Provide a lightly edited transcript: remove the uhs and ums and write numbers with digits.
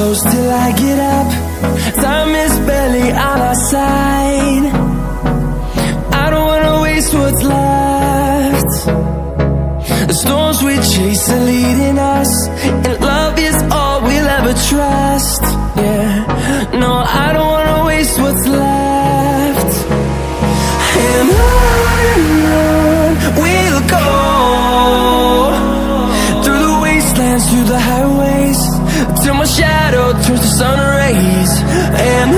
close till I get up. Time is barely on our side. I don't wanna waste what's left. The storms we chase are leading us, and love is all we'll ever trust. Yeah, no, I don't wanna waste what's left. And on we'll go, through the wastelands, through the highways, till my shadow turns to sun rays. And